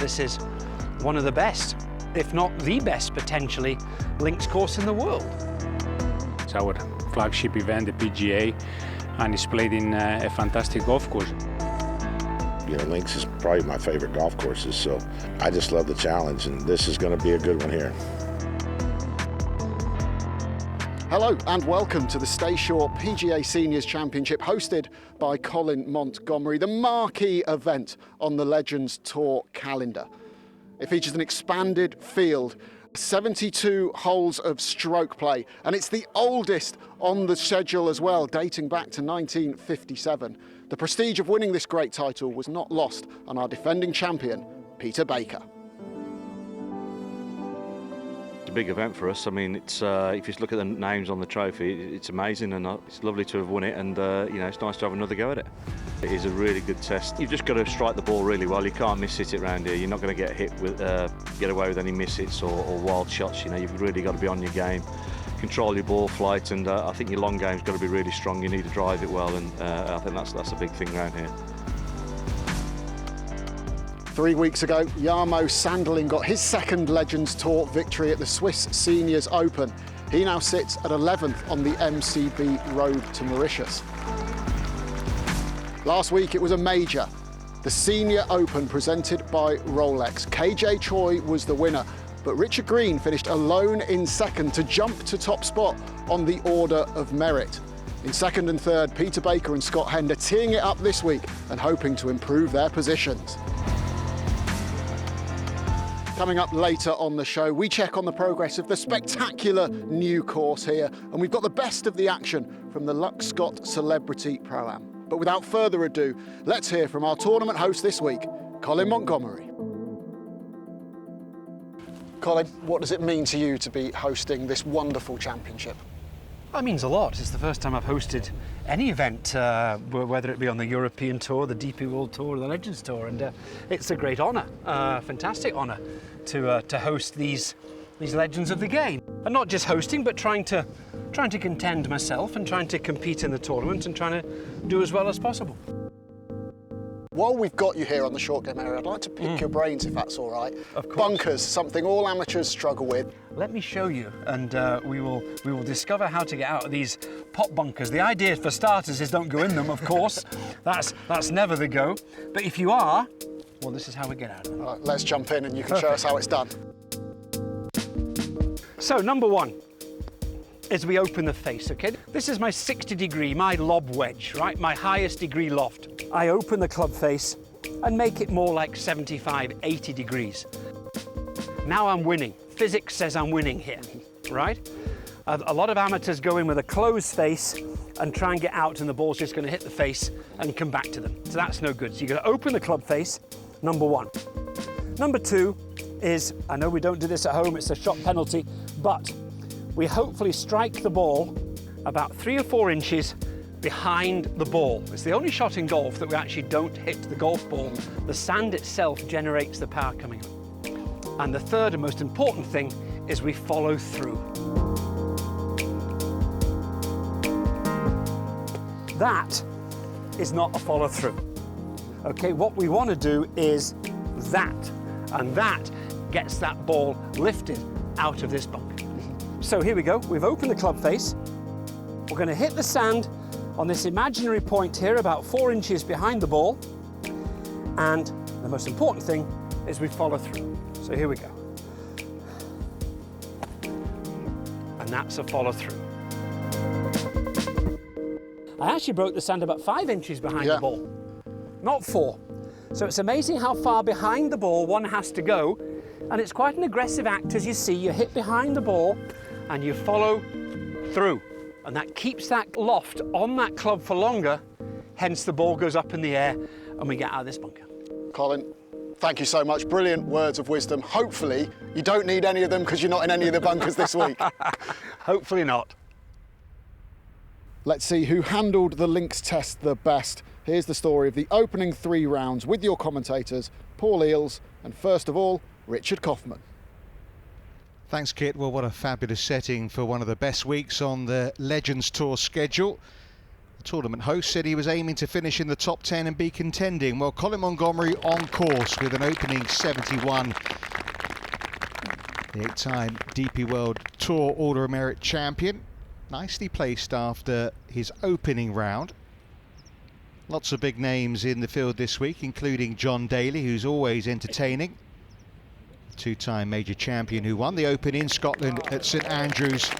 this is one of the best, if not the best, potentially, links course in the world. It's our flagship event, the PGA, and it's played in a fantastic golf course. You know, links is probably my favorite golf courses, so I just love the challenge, and this is going to be a good one here. Hello and welcome to the Staysure PGA Seniors Championship, hosted by Colin Montgomerie, the marquee event on the Legends Tour calendar. It features an expanded field, 72 holes of stroke play, and it's the oldest on the schedule as well, dating back to 1957. The prestige of winning this great title was not lost on our defending champion, Peter Baker. It's a big event for us. I mean, it's if you look at the names on the trophy, it's amazing, and it's lovely to have won it, and you know, it's nice to have another go at it. It is a really good test. You've just got to strike the ball really well. You can't miss hit it around here. You're not going to get hit with, get away with any miss hits or wild shots. You know, you've really got to be on your game, control your ball flight, and I think your long game's got to be really strong. You need to drive it well, and I think that's a big thing around here. 3 weeks ago, Jarmo Sandelin got his second Legends Tour victory at the Swiss Seniors Open. He now sits at 11th on the MCB Road to Mauritius. Last week it was a major, the Senior Open presented by Rolex. KJ Choi was the winner, but Richard Green finished alone in second to jump to top spot on the order of merit. In second and third, Peter Baker and Scott Hend are teeing it up this week and hoping to improve their positions. Coming up later on the show, we check on the progress of the spectacular new course here, and we've got the best of the action from the Luck Scott Celebrity Pro-Am. But without further ado, let's hear from our tournament host this week, Colin Montgomerie. Colin, what does it mean to you to be hosting this wonderful championship? That means a lot. It's the first time I've hosted any event, whether it be on the European Tour, the DP World Tour, or the Legends Tour, and it's a great honour, fantastic honour, to host these legends of the game. And not just hosting, but trying to contend myself and trying to compete in the tournament and trying to do as well as possible. While we've got you here on the short game area, I'd like to pick your brains, if that's all right. Of course. Bunkers, something all amateurs struggle with. Let me show you, and we will discover how to get out of these pot bunkers. The idea, for starters, is don't go in them, of course. That's never the go. But if you are, well, this is how we get out of them. All right, let's jump in and you can show us how it's done. So, number one is we open the face, okay? This is my 60 degree, my lob wedge, right? My highest degree loft. I open the club face and make it more like 75, 80 degrees. Now I'm winning. Physics says I'm winning here, right? A lot of amateurs go in with a closed face and try and get out, and the ball's just gonna hit the face and come back to them. So that's no good. So you're gonna open the club face, number one. Number two is, I know we don't do this at home, it's a shot penalty, but we hopefully strike the ball about 3 or 4 inches behind the ball. It's the only shot in golf that we actually don't hit the golf ball. The sand itself generates the power coming up. And the third and most important thing is we follow through. That is not a follow through. Okay, what we want to do is that, and that gets that ball lifted out of this bunker. So here we go, we've opened the club face. We're going to hit the sand on this imaginary point here, about 4 inches behind the ball. And the most important thing is we follow through. So here we go. And that's a follow through. I actually broke the sand about 5 inches behind the ball, not 4. So it's amazing how far behind the ball one has to go. And it's quite an aggressive act, as you see. You hit behind the ball and you follow through. And that keeps that loft on that club for longer, hence the ball goes up in the air and we get out of this bunker. Colin, thank you so much. Brilliant words of wisdom. Hopefully you don't need any of them because you're not in any of the bunkers this week. Hopefully not. Let's see who handled the links test the best. Here's the story of the opening 3 rounds with your commentators, Paul Eales and, first of all, Richard Kaufman. Thanks, Kit. Well, what a fabulous setting for one of the best weeks on the Legends Tour schedule. tournament host said he was aiming to finish in the top 10 and be contending. Well, Colin Montgomerie on course with an opening 71. The 8-time DP World Tour Order of Merit champion. Nicely placed after his opening round. Lots of big names in the field this week, including John Daly, who's always entertaining. Two-time major champion who won the Open in Scotland at St Andrews.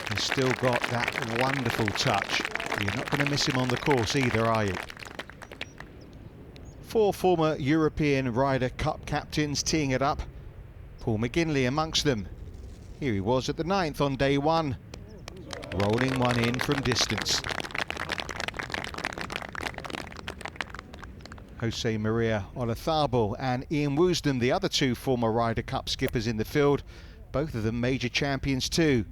He's still got that wonderful touch. You're not going to miss him on the course either, are you? 4 former European Ryder Cup captains teeing it up. Paul McGinley amongst them. Here he was at the 9th on day 1. Rolling one in from distance. Jose Maria Olazabal and Ian Woosnam, the other 2 former Ryder Cup skippers in the field, both of them major champions too.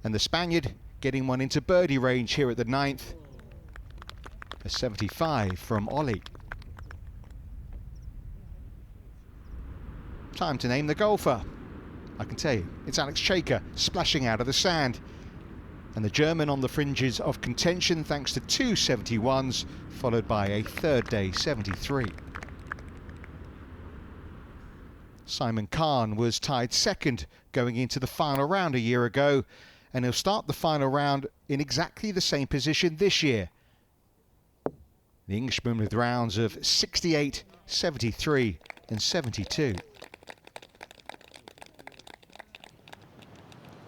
And the Spaniard getting one into birdie range here at the 9th. A 75 from Ollie. Time to name the golfer. I can tell you, it's Alex Chaker splashing out of the sand. And the German on the fringes of contention thanks to 2 71s, followed by a third day 73. Simon Kahn was tied second going into the final round a year ago, and he'll start the final round in exactly the same position this year. The Englishman with rounds of 68, 73 and 72.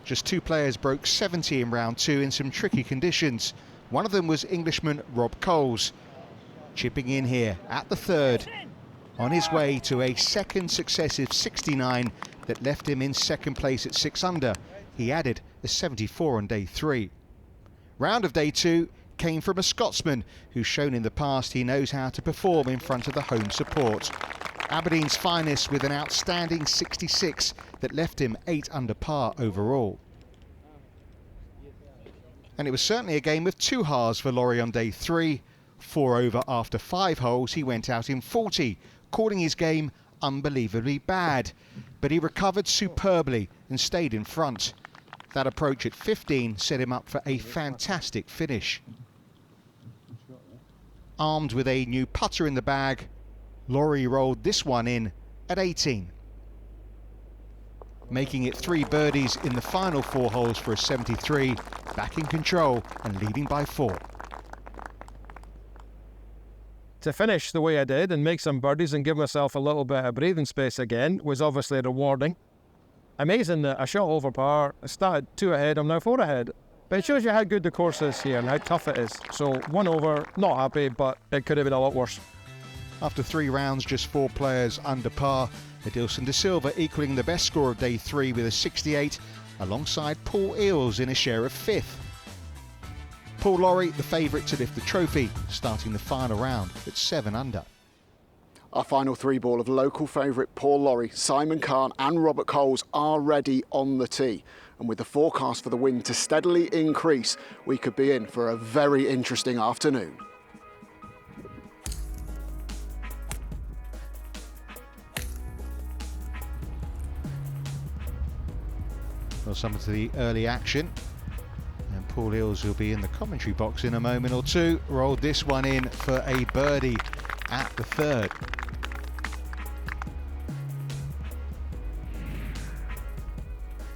Just 2 players broke 70 in round 2 in some tricky conditions. One of them was Englishman Rob Coles, chipping in here at the 3rd, on his way to a second successive 69 that left him in second place at 6 under. He added a 74 on day 3. Round of day 2 came from a Scotsman who's shown in the past he knows how to perform in front of the home support. Aberdeen's finest with an outstanding 66 that left him 8 under par overall. And it was certainly a game with 2 halves for Laurie on day 3. 4 over after 5 holes, he went out in 40, calling his game unbelievably bad. But he recovered superbly and stayed in front. That approach at 15 set him up for a fantastic finish. Armed with a new putter in the bag, Laurie rolled this one in at 18. Making it 3 birdies in the final 4 holes for a 73, back in control and leading by 4. To finish the way I did and make some birdies and give myself a little bit of breathing space again was obviously rewarding. Amazing that I shot over par, I started 2 ahead, I'm now 4 ahead. But it shows you how good the course is here and how tough it is. So 1 over, not happy, but it could have been a lot worse. After 3 rounds, just 4 players under par. Adilson de Silva equaling the best score of day 3 with a 68, alongside Paul Eales in a share of 5th. Paul Laurie, the favourite to lift the trophy, starting the final round at 7 under. Our final 3 ball of local favourite Paul Laurie, Simon Kahn and Robert Coles are ready on the tee. And with the forecast for the wind to steadily increase, we could be in for a very interesting afternoon. Well, some of the early action. And Paul Eales will be in the commentary box in a moment or two. Rolled this one in for a birdie at the 3rd.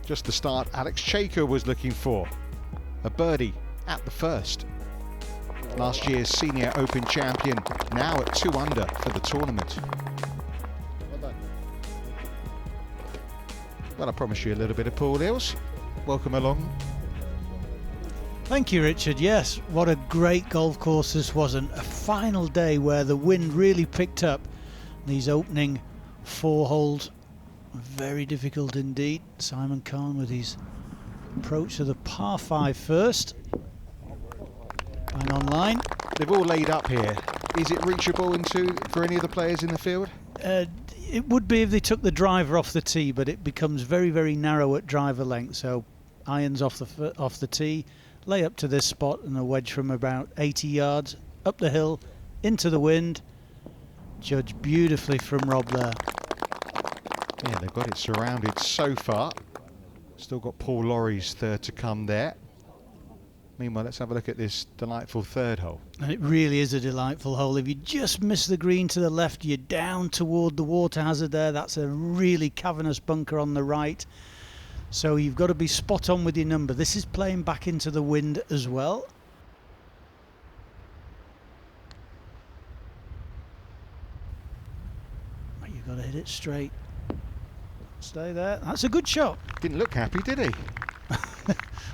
Just the start Alex Chaker was looking for. A birdie at the 1st. Last year's Senior Open champion, now at 2 under for the tournament. Well, I promised you a little bit of Paul Eales. Welcome along. Thank you, Richard. Yes, what a great golf course this was, and a final day where the wind really picked up. These opening 4 holes, very difficult indeed. Simon Kahn with his approach to the par 5 first. And online. They've all laid up here. Is it reachable for any of the players in the field? It would be if they took the driver off the tee, but it becomes very, very narrow at driver length. So irons off the tee, lay up to this spot, and a wedge from about 80 yards up the hill into the wind. Judged beautifully from Rob there. Yeah, they've got it surrounded so far. Still got Paul Laurie's 3rd to come there. Meanwhile, let's have a look at this delightful third hole. And it really is a delightful hole. If you just miss the green to the left, you're down toward the water hazard there. That's a really cavernous bunker on the right. So you've got to be spot on with your number. This is playing back into the wind as well. But you've got to hit it straight. Stay there. That's a good shot. Didn't look happy, did he?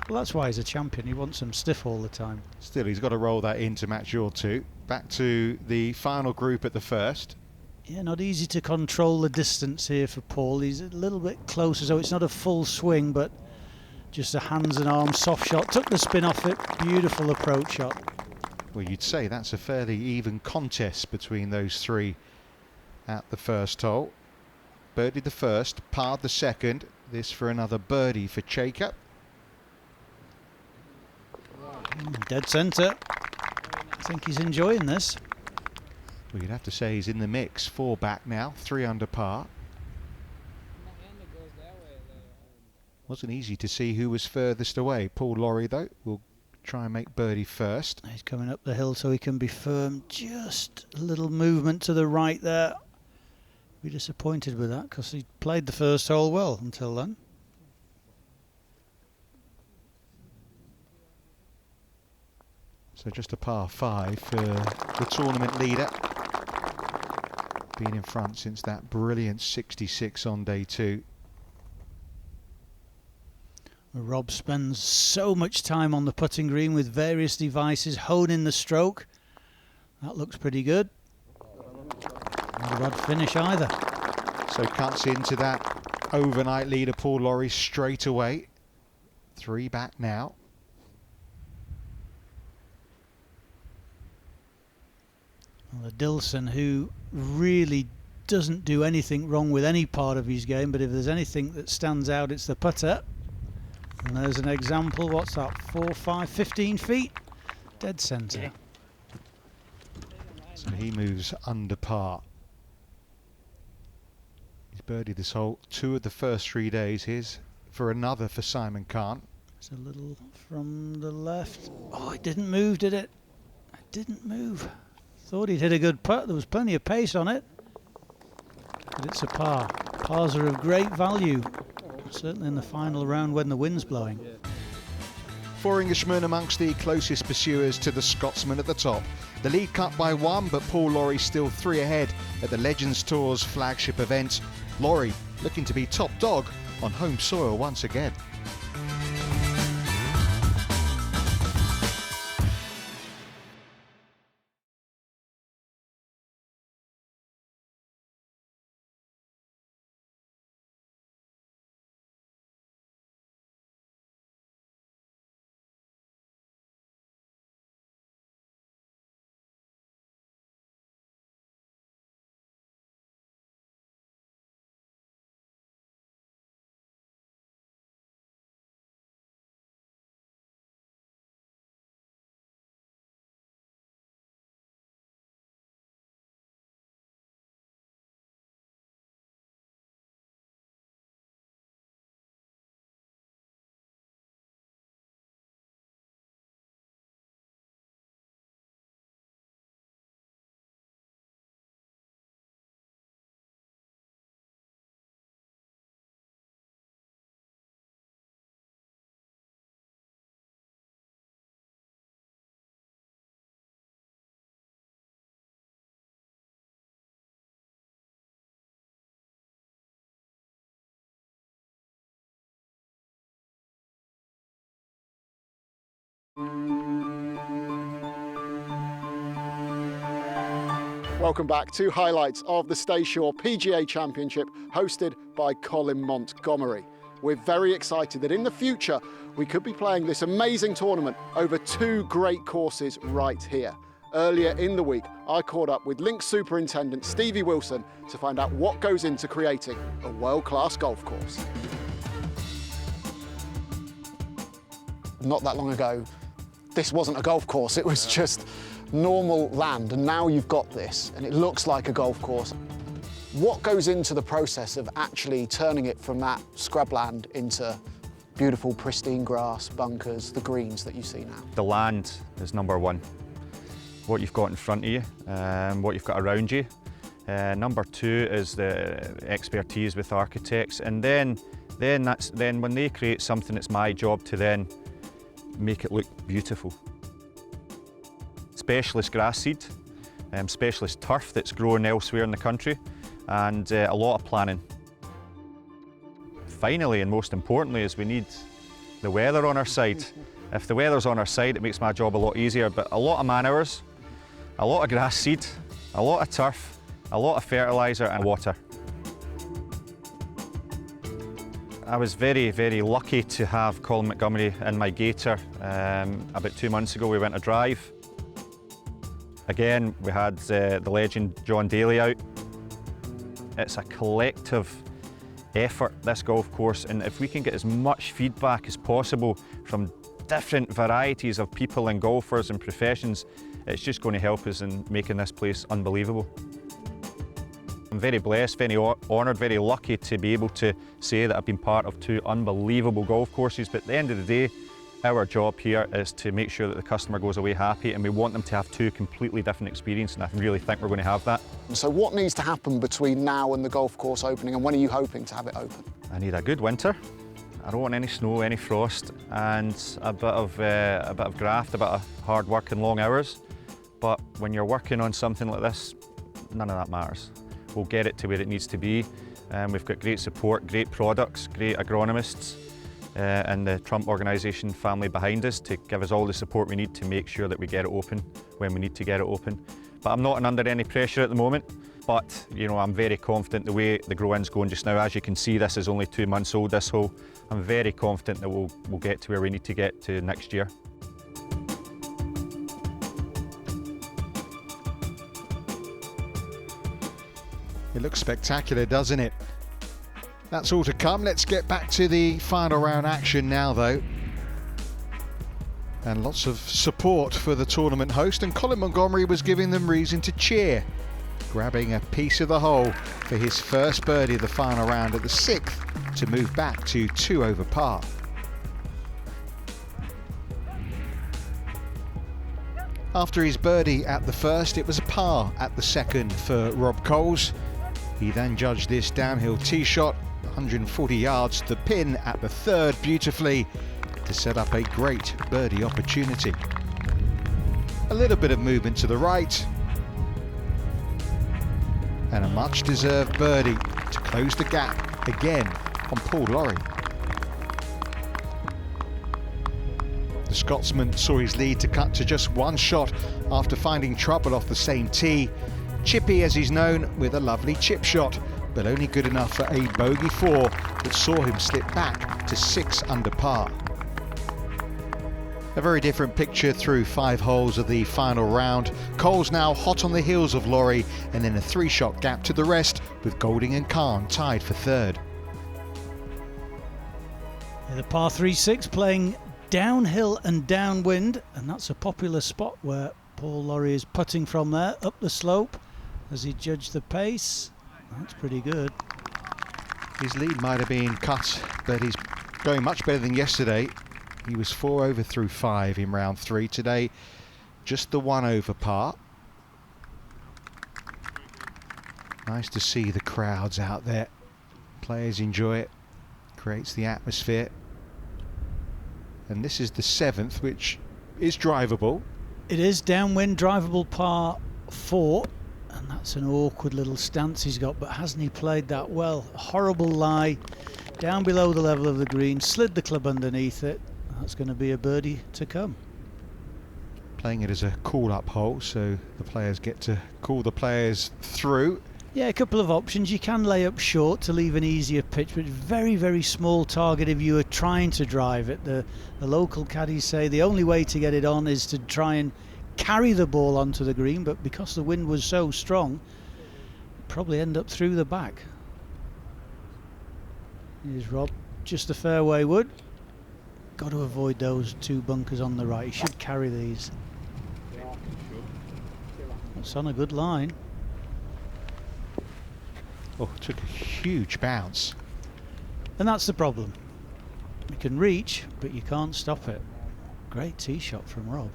Well, that's why he's a champion. He wants them stiff all the time. Still, he's got to roll that in to match your two. Back to the final group at the first. Yeah, not easy to control the distance here for Paul. He's a little bit closer, so it's not a full swing, but just a hands and arms soft shot. Took the spin off it. Beautiful approach shot. Well, you'd say that's a fairly even contest between those three at the first hole. Birdied the first, parred the second. This for another birdie for Chaker. Dead centre. I think he's enjoying this. Well, you'd have to say he's in the mix. 4 back now, 3 under par. Wasn't easy to see who was furthest away. Paul Lawrie, though, will try and make birdie first. He's coming up the hill so he can be firm. Just a little movement to the right there. Be disappointed with that because he played the first hole well until then. So just a par 5 for the tournament leader. Been in front since that brilliant 66 on day 2. Rob spends so much time on the putting green with various devices, honing the stroke. That looks pretty good. Not a bad finish either. So cuts into that overnight leader, Paul Lawrie, straight away. 3 back now. Well, Dilson, who really doesn't do anything wrong with any part of his game, but if there's anything that stands out, it's the putter. And there's an example. What's that? 4, 5, 15 feet? Dead centre. So he moves under par. He's birdied this hole 2 of the first 3 days. Here's for another for Simon Khan. It's a little from the left. Oh, it didn't move, did it? It didn't move. Thought he'd hit a good putt. There was plenty of pace on it. But it's a par. Pars are of great value, certainly in the final round when the wind's blowing. 4 Englishmen amongst the closest pursuers to the Scotsman at the top. The lead cut by 1, but Paul Lawrie still 3 ahead at the Legends Tour's flagship event. Lawrie looking to be top dog on home soil once again. Welcome back to highlights of the Staysure PGA Championship hosted by Colin Montgomerie. We're very excited that in the future we could be playing this amazing tournament over 2 great courses right here. Earlier in the week, I caught up with Link Superintendent Stevie Wilson to find out what goes into creating a world-class golf course. Not that long ago, this wasn't a golf course, it was just normal land, and now you've got this and it looks like a golf course. What goes into the process of actually turning it from that scrubland into beautiful, pristine grass, bunkers, the greens that you see now? The land is number one. What you've got in front of you, what you've got around you. Number two is the expertise with architects, and then when they create something, it's my job to then make it look beautiful. Specialist grass seed, specialist turf that's grown elsewhere in the country, and a lot of planning. Finally, and most importantly, is we need the weather on our side. If the weather's on our side, it makes my job a lot easier, but a lot of man hours, a lot of grass seed, a lot of turf, a lot of fertiliser and water. I was very, very lucky to have Colin Montgomerie in my gator. About 2 months ago we went a drive. Again, we had the legend John Daly out. It's a collective effort, this golf course, and if we can get as much feedback as possible from different varieties of people and golfers and professions, it's just going to help us in making this place unbelievable. I'm very blessed, very honoured, very lucky to be able to say that I've been part of 2 unbelievable golf courses, but at the end of the day, our job here is to make sure that the customer goes away happy, and we want them to have 2 completely different experiences, and I really think we're going to have that. So what needs to happen between now and the golf course opening, and when are you hoping to have it open? I need a good winter. I don't want any snow, any frost, and a bit of graft, a bit of hard work and long hours. But when you're working on something like this, none of that matters. We'll get it to where it needs to be. We've got great support, great products, great agronomists, and the Trump organisation family behind us to give us all the support we need to make sure that we get it open when we need to get it open. But I'm not under any pressure at the moment, but you know, I'm very confident the way the grow-in's going just now. As you can see, this is only 2 months old, this hole. I'm very confident that we'll get to where we need to get to next year. It looks spectacular, doesn't it? That's all to come. Let's get back to the final round action now, though. And lots of support for the tournament host, and Colin Montgomerie was giving them reason to cheer, grabbing a piece of the hole for his first birdie of the final round at the 6th to move back to 2 over par. After his birdie at the first, it was a par at the second for Rob Coles. He then judged this downhill tee shot 140 yards to the pin at the third beautifully to set up a great birdie opportunity. A little bit of movement to the right and a much deserved birdie to close the gap again on Paul Lawrie. The Scotsman saw his lead to cut to just 1 shot after finding trouble off the same tee. Chippy, as he's known, with a lovely chip shot, but only good enough for a bogey 4 that saw him slip back to 6 under par. A very different picture through 5 holes of the final round. Coles now hot on the heels of Lawrie, and in a 3-shot gap to the rest, with Golding and Khan tied for 3rd. The par 3-6 playing downhill and downwind, and that's a popular spot where Paul Lawrie is putting from there up the slope as he judged the pace. That's pretty good. His lead might have been cut, but he's going much better than yesterday. He was 4 over through 5 in round 3 today, just the 1 over par. Nice to see the crowds out there. Players enjoy it, creates the atmosphere. And this is the 7th, which is drivable. It is downwind, drivable par 4, and that's an awkward little stance he's got, but hasn't he played that well? A horrible lie, down below the level of the green, slid the club underneath it. That's going to be a birdie to come. Playing it as a call-up hole, so the players get to call the players through. Yeah, a couple of options. You can lay up short to leave an easier pitch, but very, very small target if you are trying to drive it. The local caddies say the only way to get it on is to try and carry the ball onto the green, but because the wind was so strong, probably end up through the back. Here's Rob, just a fairway wood. Got to avoid those 2 bunkers on the right. He should carry these. It's on a good line. Oh, took a huge bounce. And that's the problem. You can reach, but you can't stop it. Great tee shot from Rob.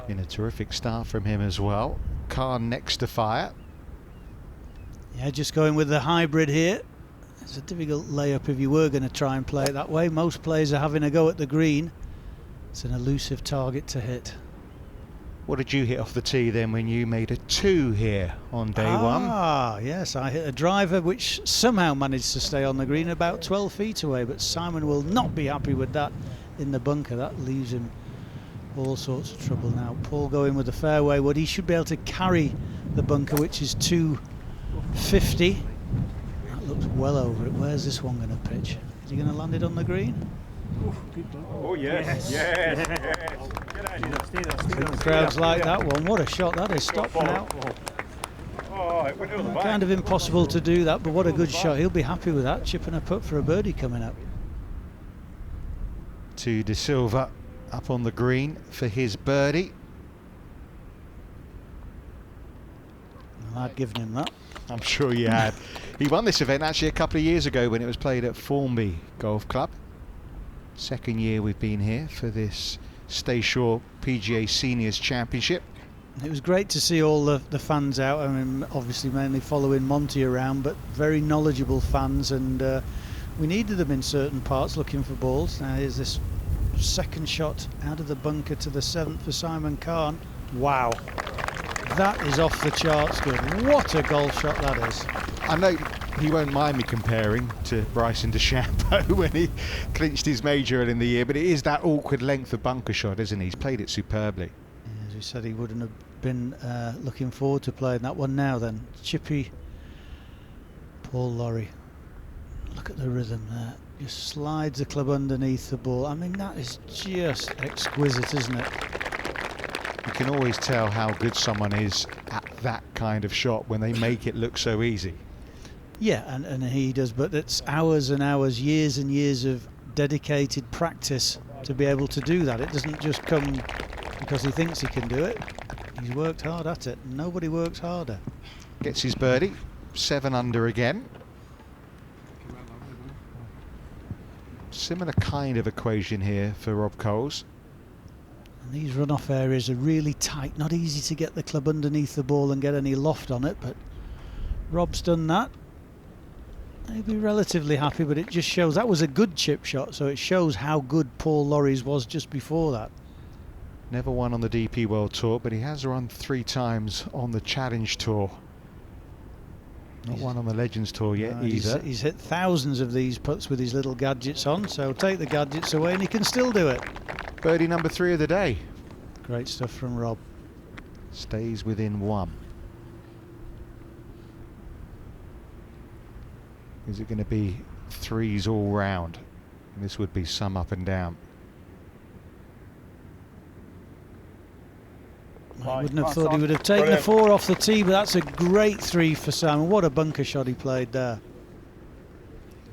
Been a terrific start from him as well. Khan next to fire. Yeah, just going with the hybrid here. It's a difficult layup if you were going to try and play it that way. Most players are having a go at the green. It's an elusive target to hit. What did you hit off the tee then when you made a 2 here on day one? Ah, yes, I hit a driver which somehow managed to stay on the green about 12 feet away, but Simon will not be happy with that in the bunker. That leaves him all sorts of trouble now. Paul going with the fairway wood. He should be able to carry the bunker, which is 250. That looks well over it. Where's this one going to pitch? Is he going to land it on the green? Oh yes, yes. The crowds like that one. What a shot that is. Stop now. Kind of impossible to do that, but what a good shot. He'll be happy with that. Chipping a putt for a birdie coming up. To De Silva up on the green for his birdie. Well, I'd given him that. I'm sure you had. He won this event actually a couple of years ago when it was played at Formby Golf Club. Second year we've been here for this Staysure PGA Seniors Championship. It was great to see all the fans out. I mean, obviously mainly following Monty around, but very knowledgeable fans, and we needed them in certain parts looking for balls. Now here's this second shot out of the bunker to the 7th for Simon Khan. Wow, that is off the charts good. What a golf shot that is. I know he won't mind me comparing to Bryson DeChambeau when he clinched his major early in the year, but it is that awkward length of bunker shot, isn't he? He's played it superbly. As we said, he wouldn't have been looking forward to playing that one now then. Chippy Paul Lawrie. Look at the rhythm there. Just slides the club underneath the ball. I mean, that is just exquisite, isn't it? You can always tell how good someone is at that kind of shot when they make it look so easy. Yeah, and he does, but it's hours and hours, years and years of dedicated practice to be able to do that. It doesn't just come because he thinks he can do it. He's worked hard at it. Nobody works harder. Gets his birdie, 7 under again. Similar kind of equation here for Rob Coles. And these runoff areas are really tight, not easy to get the club underneath the ball and get any loft on it, but Rob's done that. He'll be relatively happy, but it just shows that was a good chip shot, so it shows how good Paul Lawrie's was just before that. Never won on the DP World Tour, but he has run 3 times on the Challenge Tour. Not one on the Legends Tour yet either. He's hit thousands of these putts with his little gadgets on, so take the gadgets away and he can still do it. Birdie number 3 of the day. Great stuff from Rob. Stays within 1. Is it going to be 3s all round? This would be some up and down. I wouldn't have thought he would have taken the 4 off the tee, but that's a great 3 for Simon. What a bunker shot he played there.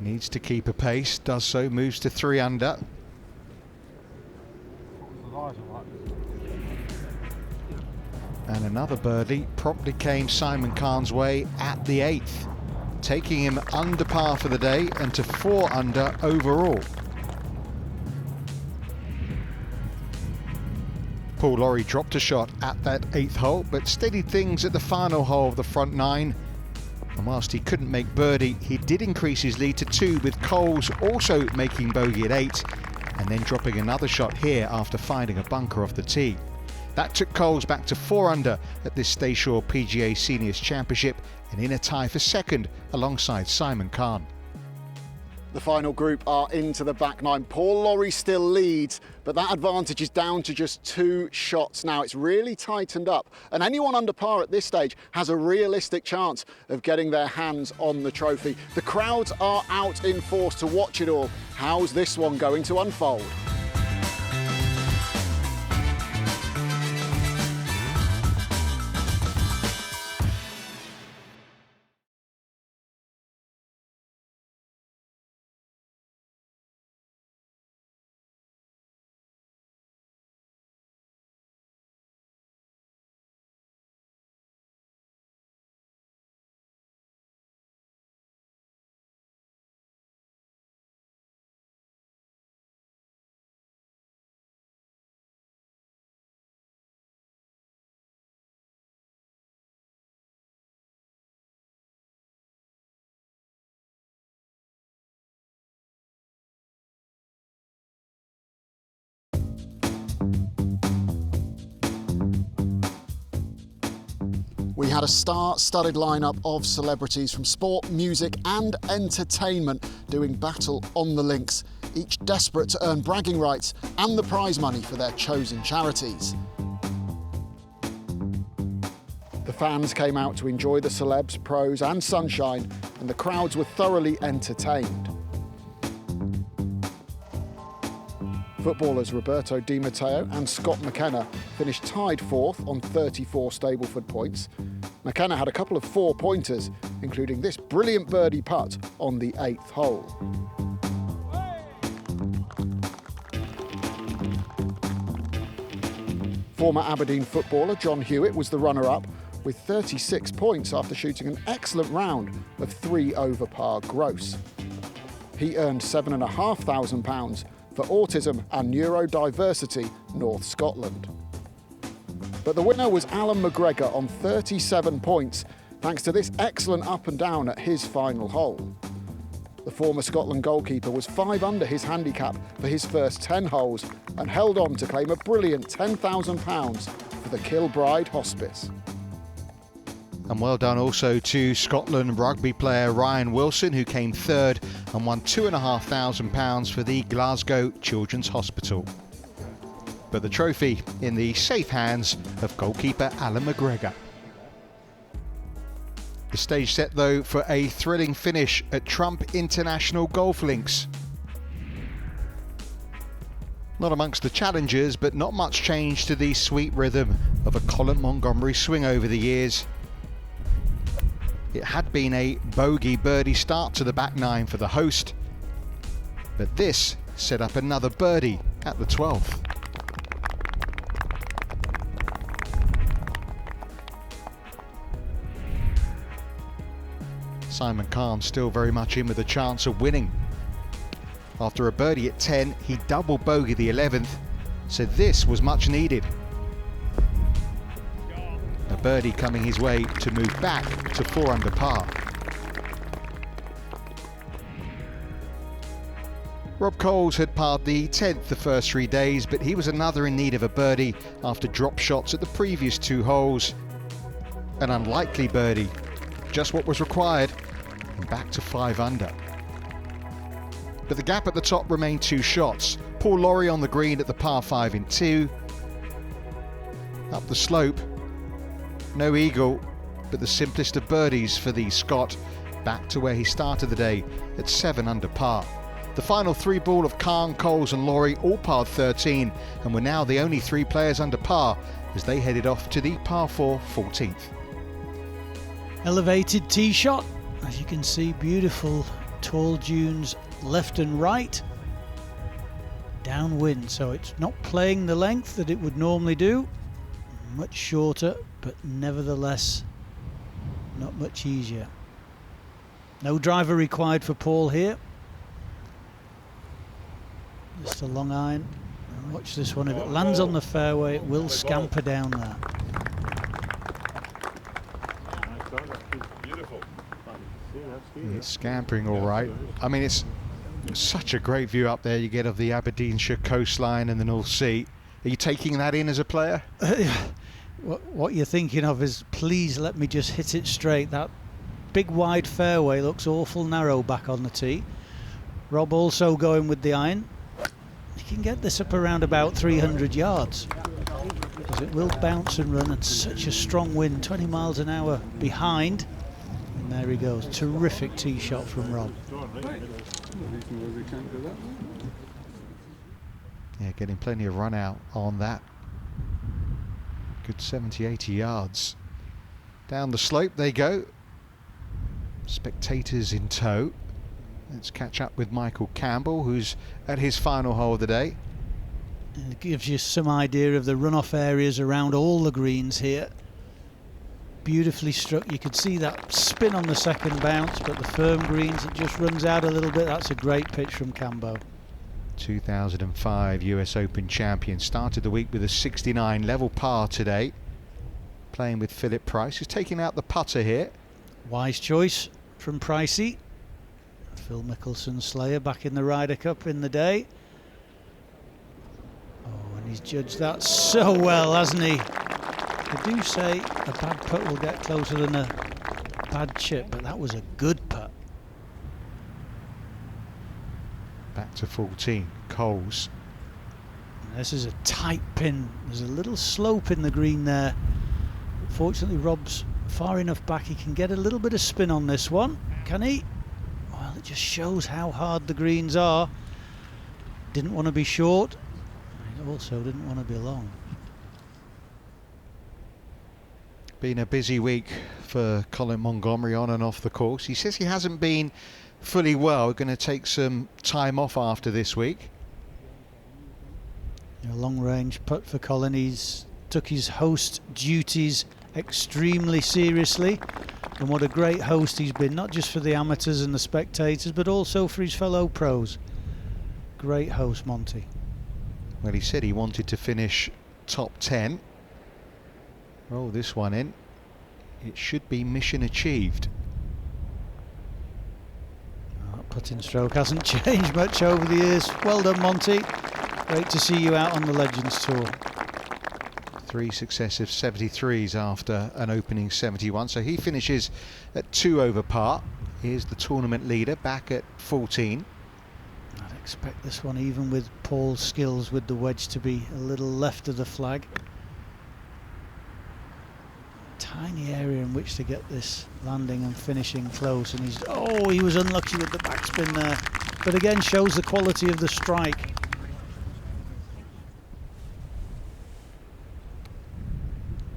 Needs to keep a pace, does so, moves to 3 under. And another birdie promptly came Simon Khan's way at the 8th, taking him under par for the day and to 4 under overall. Paul Lawrie dropped a shot at that 8th hole, but steadied things at the final hole of the front 9. And whilst he couldn't make birdie, he did increase his lead to 2, with Coles also making bogey at 8, and then dropping another shot here after finding a bunker off the tee. That took Coles back to 4 under at this Staysure PGA Seniors Championship, and in a tie for 2nd alongside Simon Khan. The final group are into the back 9. Paul Lawrie still leads, but that advantage is down to just 2 shots now. It's really tightened up, and anyone under par at this stage has a realistic chance of getting their hands on the trophy. The crowds are out in force to watch it all. How's this one going to unfold? We had a star-studded lineup of celebrities from sport, music and entertainment doing battle on the links, each desperate to earn bragging rights and the prize money for their chosen charities. The fans came out to enjoy the celebs, pros and sunshine, and the crowds were thoroughly entertained. Footballers Roberto Di Matteo and Scott McKenna finished tied fourth on 34 Stableford points. McKenna had a couple of four-pointers, including this brilliant birdie putt on the 8th hole. Former Aberdeen footballer John Hewitt was the runner-up with 36 points after shooting an excellent round of 3 over par gross. He earned £7,500 for Autism and Neurodiversity North Scotland. But the winner was Alan McGregor on 37 points, thanks to this excellent up and down at his final hole. The former Scotland goalkeeper was 5 under his handicap for his first 10 holes and held on to claim a brilliant £10,000 for the Kilbride Hospice. And well done also to Scotland rugby player Ryan Wilson, who came third and won £2,500 for the Glasgow Children's Hospital. But the trophy in the safe hands of goalkeeper Alan McGregor. The stage set though for a thrilling finish at Trump International Golf Links. Not amongst the challengers, but not much change to the sweet rhythm of a Colin Montgomerie swing over the years. It had been a bogey birdie start to the back nine for the host, but this set up another birdie at the 12th. Simon Kahn still very much in with a chance of winning. After a birdie at 10, he double bogeyed the 11th, so this was much needed. A birdie coming his way to move back to 4 under par. Rob Coles had parred the 10th the first 3 days, but he was another in need of a birdie after drop shots at the previous 2 holes. An unlikely birdie, just what was required, and back to 5 under. But the gap at the top remained 2 shots. Paul Lawrie on the green at the par 5 in 2. Up the slope, no eagle, but the simplest of birdies for the Scot, back to where he started the day at 7 under par. The final 3 ball of Kahn, Coles and Lawrie all parred 13 and were now the only 3 players under par as they headed off to the par 4 14th. Elevated tee shot, as you can see, beautiful tall dunes left and right. Downwind, so it's not playing the length that it would normally do. Much shorter, but nevertheless not much easier. No driver required for Paul here. Just a long iron. And watch this one. If it lands on the fairway, it will scamper down there. It's scampering all right. I mean, it's such a great view up there you get of the Aberdeenshire coastline and the North Sea. Are you taking that in as a player? What you're thinking of is, please let me just hit it straight. That big wide fairway looks awful narrow back on the tee. Rob also going with the iron. You can get this up around about 300 yards because it will bounce and run at such a strong wind, 20 miles an hour behind. And there he goes. Terrific tee shot from Rob. Yeah, getting plenty of run out on that. Good 70-80 yards. Down the slope they go. Spectators in tow. Let's catch up with Michael Campbell, who's at his final hole of the day. It gives you some idea of the runoff areas around all the greens here. Beautifully struck. You could see that spin on the second bounce, but the firm greens, it just runs out a little bit. That's a great pitch from Cambo. 2005 US Open champion, started the week with a 69 level par today, playing with Philip Price, who's taking out the putter here. Wise choice from Pricey. Phil Mickelson Slayer back in the Ryder Cup in the day. Oh, and he's judged that so well, hasn't he? They do say a bad putt will get closer than a bad chip, but that was a good putt. Back to 14, Coles. This is a tight pin. There's a little slope in the green there. Fortunately, Rob's far enough back. He can get a little bit of spin on this one. Can he? Well, it just shows how hard the greens are. Didn't want to be short. He also didn't want to be long. Been a busy week for Colin Montgomerie on and off the course. He says he hasn't been fully well. Going to take some time off after this week. A long range putt for Colin. He's took his host duties extremely seriously, and what a great host he's been, not just for the amateurs and the spectators, but also for his fellow pros. Great host, Monty. Well, he said he wanted to finish top 10. Roll this one in. It should be mission achieved. Putting stroke hasn't changed much over the years. Well done, Monty. Great to see you out on the Legends Tour. 3 successive 73s after an opening 71, so he finishes at 2 over par. Here's the tournament leader back at 14. I'd expect this one, even with Paul's skills with the wedge, to be a little left of the flag. Tiny area in which to get this landing and finishing close, and he was unlucky with the backspin there, but again shows the quality of the strike.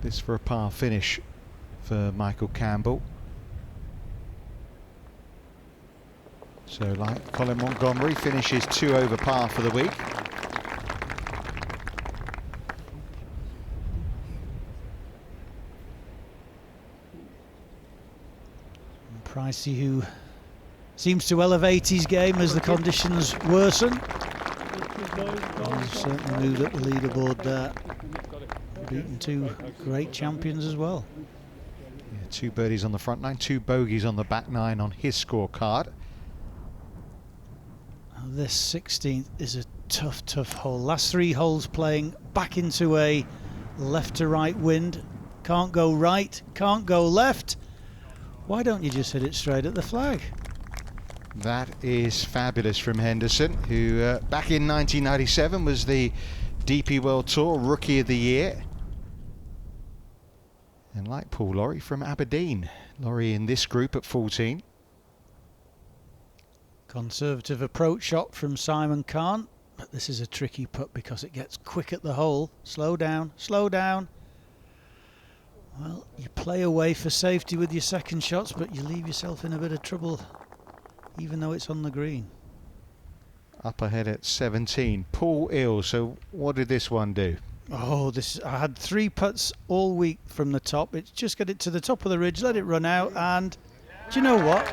This for a par finish for Michael Campbell. So like Colin Montgomerie, finishes 2 over par for the week. Pricey, who seems to elevate his game as the conditions worsen. He certainly moved up the leaderboard there. Beaten 2 great champions as well. Yeah, 2 birdies on the front 9, 2 bogeys on the back 9 on his scorecard. This 16th is a tough hole. Last 3 holes playing back into a left to right wind. Can't go right, can't go left. Why don't you just hit it straight at the flag? That is fabulous from Henderson, who back in 1997 was the DP World Tour Rookie of the Year. And like Paul Lawrie from Aberdeen. Lawrie in this group at 14. Conservative approach shot from Simon Kahn, but this is a tricky putt because it gets quick at the hole. Slow down, slow down. Well, you play away for safety with your second shots, but you leave yourself in a bit of trouble, even though it's on the green. Up ahead at 17, Paul Ill. So what did this one do? Oh, I had 3 putts all week from the top. It's just got it to the top of the ridge, let it run out, and do you know what?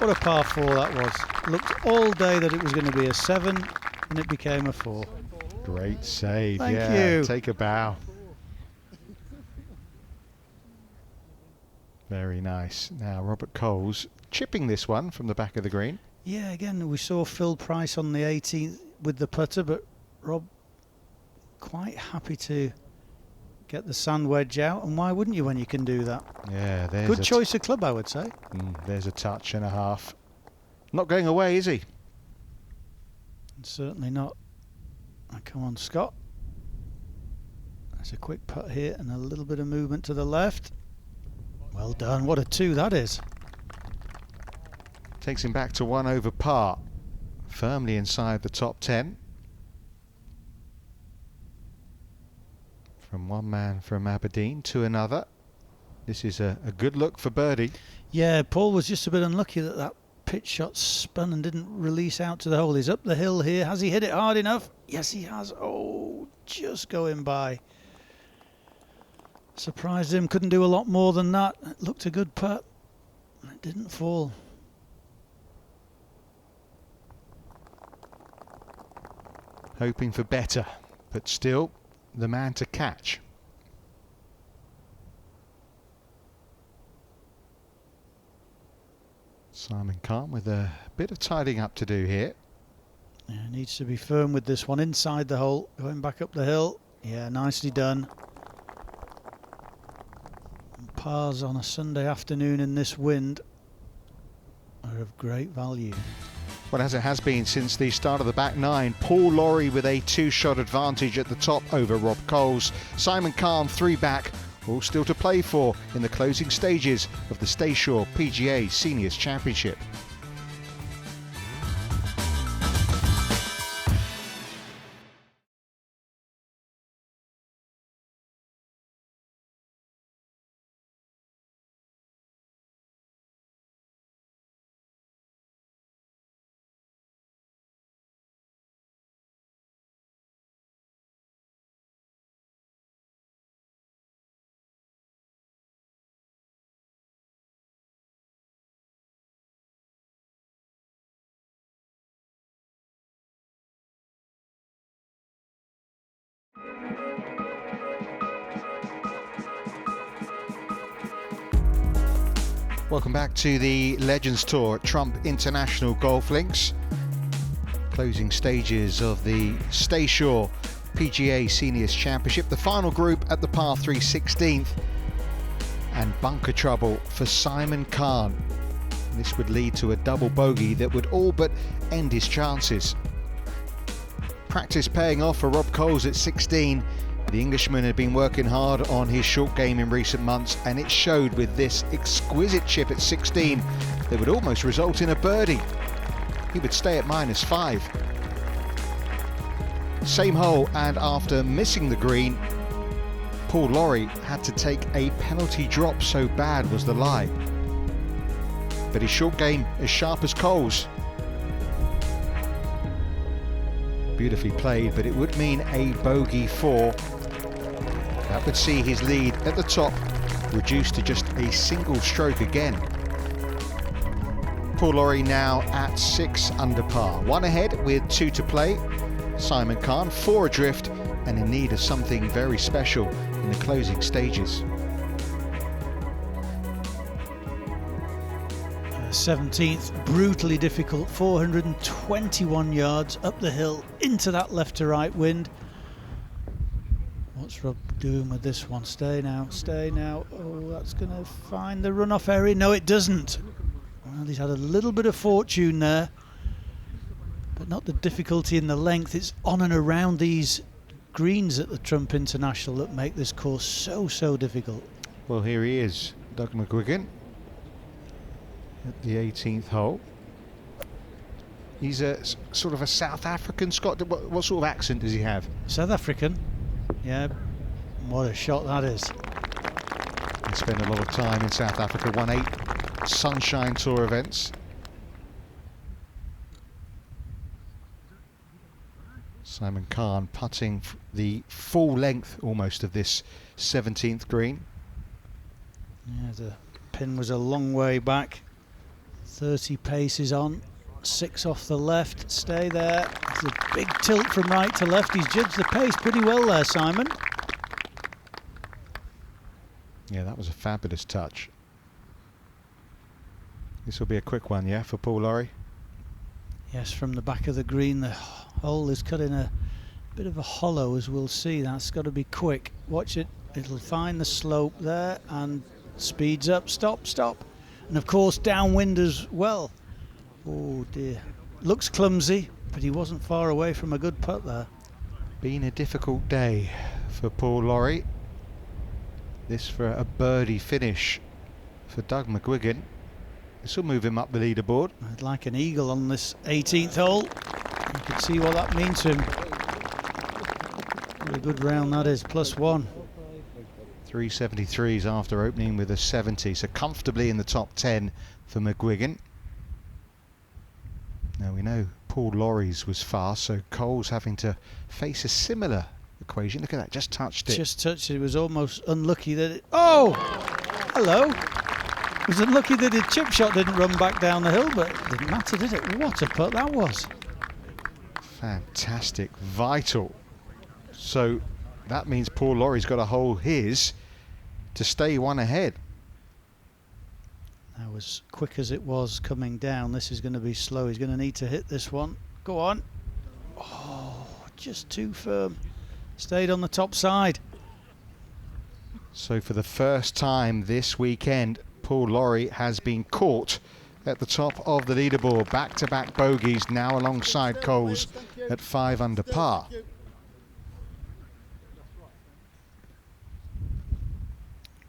What a par 4 that was. Looked all day that it was going to be a 7, and it became a 4. Great save. Thank you. Take a bow. Very nice. Now Robert Coles chipping this one from the back of the green. Yeah, again, we saw Phil Price on the 18th with the putter, but Rob quite happy to get the sand wedge out, and why wouldn't you when you can do that? Yeah, there's good choice of club, I would say. There's a touch and a half. Not going away, is he? Certainly not. Come on, Scott. There's a quick putt here and a little bit of movement to the left. Well done. What a 2 that is. Takes him back to 1 over par. Firmly inside the top 10. From one man from Aberdeen to another. This is a good look for birdie. Yeah, Paul was just a bit unlucky that that pitch shot spun and didn't release out to the hole. He's up the hill here. Has he hit it hard enough? Yes, he has. Oh, just going by. Surprised him. Couldn't do a lot more than that. It looked a good putt. It didn't fall. Hoping for better, but still the man to catch. Simon Kahn with a bit of tidying up to do here. Yeah, needs to be firm with this one inside the hole, going back up the hill. Yeah, nicely done. pars on a Sunday afternoon in this wind are of great value. Well, as it has been since the start of the back nine, Paul Lawrie with a 2-shot advantage at the top over Rob Coles. Simon Kahn 3 back, all still to play for in the closing stages of the Staysure PGA Seniors Championship. Welcome back to the Legends Tour at Trump International Golf Links. Closing stages of the Staysure PGA Seniors Championship. The final group at the par 3 16th. And bunker trouble for Simon Kahn. This would lead to a double bogey that would all but end his chances. Practice paying off for Rob Coles at 16. The Englishman had been working hard on his short game in recent months, and it showed with this exquisite chip at 16 that would almost result in a birdie. He would stay at -5. Same hole, and after missing the green, Paul Lawrie had to take a penalty drop, so bad was the lie. But his short game as sharp as Coles. Beautifully played, but it would mean a bogey 4. That would see his lead at the top reduced to just a single stroke again. Paul Lawrie now at 6 under par. 1 ahead with 2 to play. Simon Kahn 4 adrift and in need of something very special in the closing stages. 17th, brutally difficult, 421 yards up the hill into that left to right wind. What's Rob doing with this one? Stay now, stay now. Oh, that's going to find the runoff area. No, it doesn't. Well, he's had a little bit of fortune there, but not the difficulty in the length. It's on and around these greens at the Trump International that make this course so difficult. Well, here he is, Doug McGuigan, at the 18th hole. He's a sort of a South African Scot. What sort of accent does he have? South African. Yeah, what a shot that is. He spent a lot of time in South Africa, won 8 Sunshine Tour events. Simon Kahn putting the full length almost of this 17th green. Yeah, the pin was a long way back. 30 paces on, 6 off the left, stay there. It's a big tilt from right to left. He's judged the pace pretty well there, Simon. Yeah, that was a fabulous touch. This will be a quick one, yeah, for Paul Lawrie? Yes, from the back of the green, the hole is cut in a bit of a hollow, as we'll see. That's got to be quick. Watch it. It'll find the slope there and speeds up. Stop. And of course, downwind as well. Oh dear. Looks clumsy, but he wasn't far away from a good putt there. Been a difficult day for Paul Lawrie. This for a birdie finish for Doug McGuigan. This will move him up the leaderboard. I'd like an eagle on this 18th hole. You can see what that means to him. What a good round that is, +1. 373s after opening with a 70, so comfortably in the top 10 for McGuigan. Now we know Paul Lawrie's was fast, so Coles having to face a similar equation. Look at that, just touched it. Just touched it. It was almost unlucky that it... Oh! Hello! It was unlucky that the chip shot didn't run back down the hill, but it didn't matter, did it? What a putt that was. Fantastic, vital. So that means Paul Lawrie's got to hold his to stay 1 ahead. Now, as quick as it was coming down, this is going to be slow. He's going to need to hit this one. Go on. Oh, just too firm. Stayed on the top side. So for the first time this weekend, Paul Lawrie has been caught at the top of the leaderboard. Back-to-back bogeys now alongside Coles at 5 under par.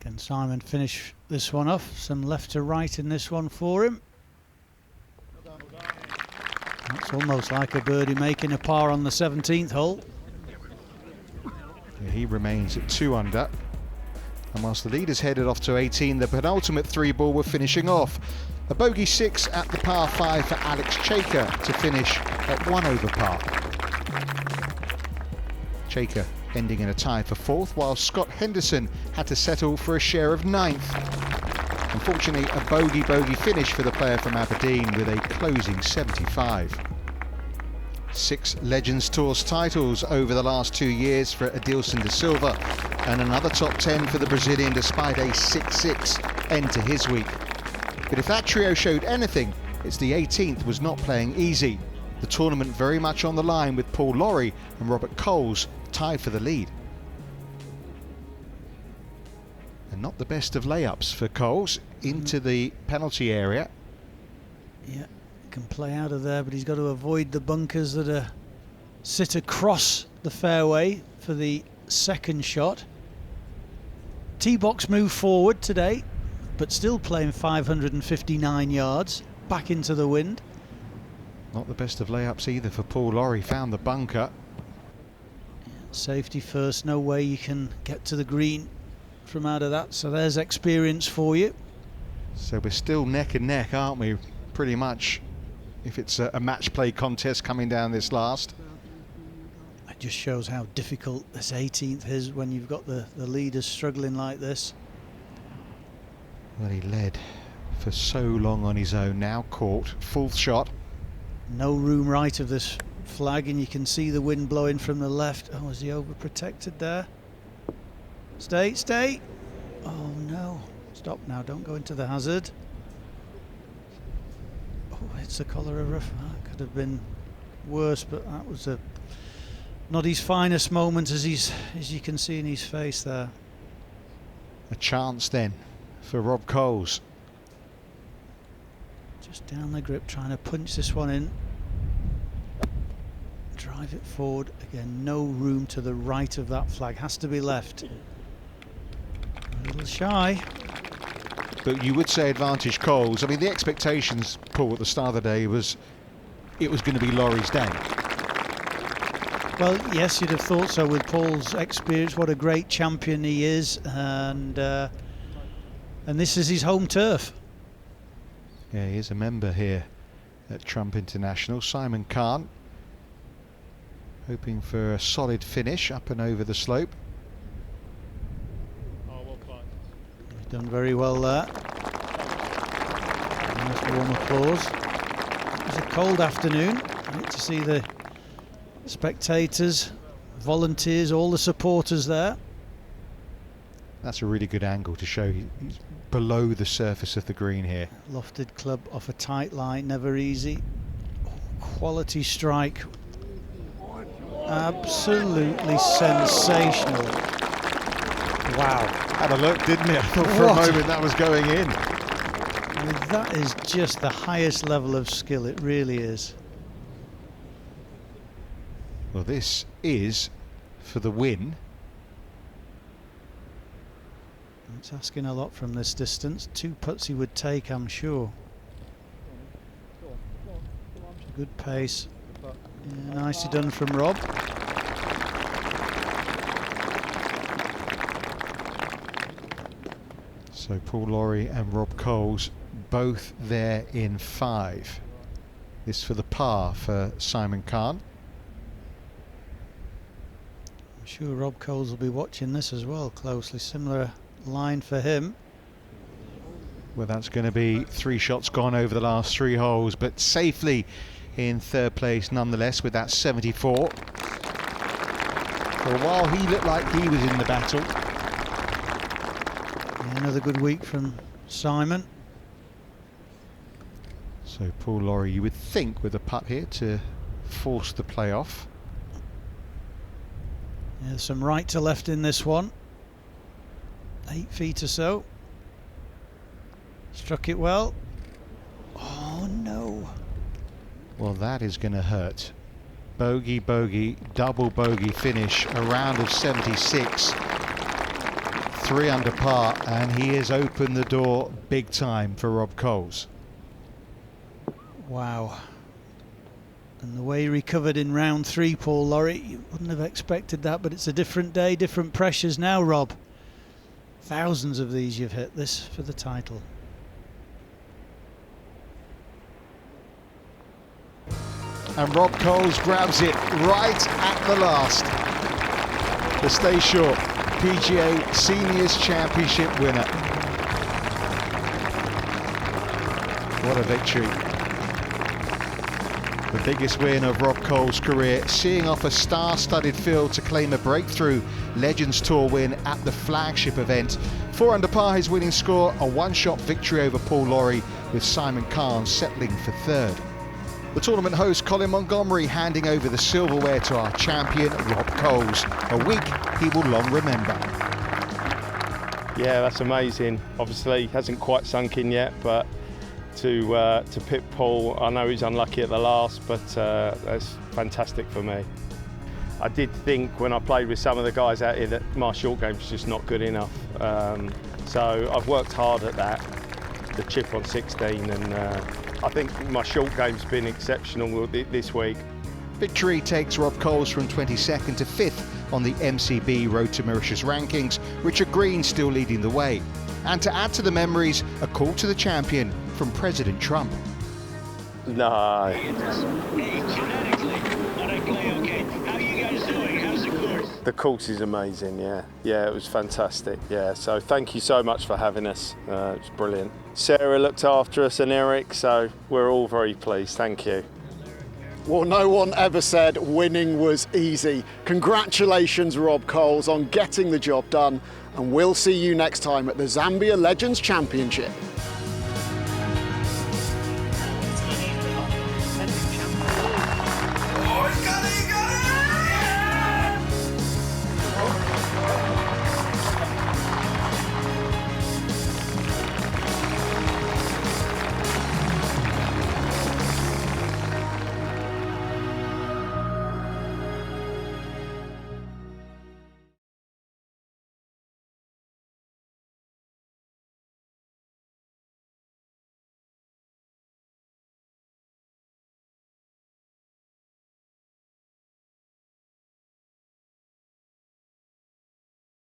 Can Simon finish this one off? Some left to right in this one for him. That's almost like a birdie making a par on the 17th hole. Yeah, he remains at 2 under. And whilst the leaders headed off to 18, the penultimate 3-ball were finishing off. A bogey 6 at the par 5 for Alex Chaker to finish at 1 over par. Chaker ending in a tie for 4th, while Scott Henderson had to settle for a share of 9th. Unfortunately, a bogey finish for the player from Aberdeen with a closing 75. 6 Legends Tours titles over the last 2 years for Adilson de Silva, and another top 10 for the Brazilian despite a 6-6 end to his week. But if that trio showed anything, it's the 18th was not playing easy. The tournament very much on the line with Paul Lawrie and Robert Coles tied for the lead. And not the best of layups for Coles into the penalty area. Yeah, can play out of there, but he's got to avoid the bunkers that sit across the fairway for the second shot. Tee box move forward today, but still playing 559 yards back into the wind. Not the best of layups either for Paul Lawrie. Found the bunker. Safety first, no way you can get to the green from out of that, so there's experience for you. So we're still neck and neck, aren't we? Pretty much, if it's a match play contest coming down this last. It just shows how difficult this 18th is when you've got the leaders struggling like this. Well, he led for so long on his own, now caught. Full shot. No room right of this flag, and you can see the wind blowing from the left. Oh, is he overprotected there? Stay. Oh no, stop now, don't go into the hazard. Oh, it's the collar of rough. That could have been worse, but that was not his finest moment, as you can see in his face there. A chance then for Rob Coles. Just down the grip, trying to punch this one in. Drive it forward. Again, no room to the right of that flag. Has to be left. A little shy. But you would say advantage Coles. I mean, the expectations, Paul, at the start of the day was it was going to be Laurie's day. Well, yes, you'd have thought so with Paul's experience. What a great champion he is, and this is his home turf. Yeah, he is a member here at Trump International. Simon Kahn hoping for a solid finish up and over the slope. He's done very well there. Nice warm applause. It was a cold afternoon. Great to see the spectators, volunteers, all the supporters there. That's a really good angle to show he's below the surface of the green here. Lofted club off a tight line, never easy. Quality strike. Absolutely sensational. Wow. Had a look, didn't he? I thought for a moment that was going in. I mean, that is just the highest level of skill, it really is. Well, this is for the win. It's asking a lot from this distance. 2 putts he would take, I'm sure. Good pace. Yeah, nicely done from Rob. So Paul Lawrie and Rob Coles both there in 5. This for the par for Simon Kahn. I'm sure Rob Coles will be watching this as well closely. Similar line for him. Well, that's going to be 3 shots gone over the last 3 holes, but safely in 3rd place nonetheless with that 74. For a while he looked like he was in the battle. Yeah, another good week from Simon. So Paul Lawrie, you would think, with a putt here to force the playoff. Yeah, some right to left in this one. 8 feet or so. Struck it well. Oh no. Well, that is going to hurt. Bogey, bogey, double bogey finish, a round of 76. 3 under par, and he has opened the door big time for Rob Coles. Wow. And the way he recovered in round 3, Paul Lawrie, you wouldn't have expected that, but it's a different day, different pressures now, Rob. Thousands of these you've hit this for the title. And Rob Coles grabs it right at the last. The Staysure PGA Seniors Championship winner. What a victory. The biggest win of Rob Coles' career, seeing off a star-studded field to claim a breakthrough Legends Tour win at the flagship event. 4 under par his winning score, a one-shot victory over Paul Lawrie, with Simon Carnes settling for 3rd. The tournament host Colin Montgomerie handing over the silverware to our champion Rob Coles, a week he will long remember. Yeah, that's amazing. Obviously hasn't quite sunk in yet, but to pip Paul, I know he's unlucky at the last, but that's fantastic for me. I did think when I played with some of the guys out here that my short game's just not good enough. So I've worked hard at that, the chip on 16, and I think my short game's been exceptional this week. Victory takes Rob Coles from 22nd to 5th on the MCB Road to Mauritius rankings, Richard Green still leading the way. And to add to the memories, a call to the champion from President Trump. No. The course is amazing, yeah. Yeah, it was fantastic, yeah. So thank you so much for having us. It was brilliant. Sarah looked after us and Eric, so we're all very pleased. Thank you. Well, no one ever said winning was easy. Congratulations, Rob Coles, on getting the job done, and we'll see you next time at the Zambia Legends Championship.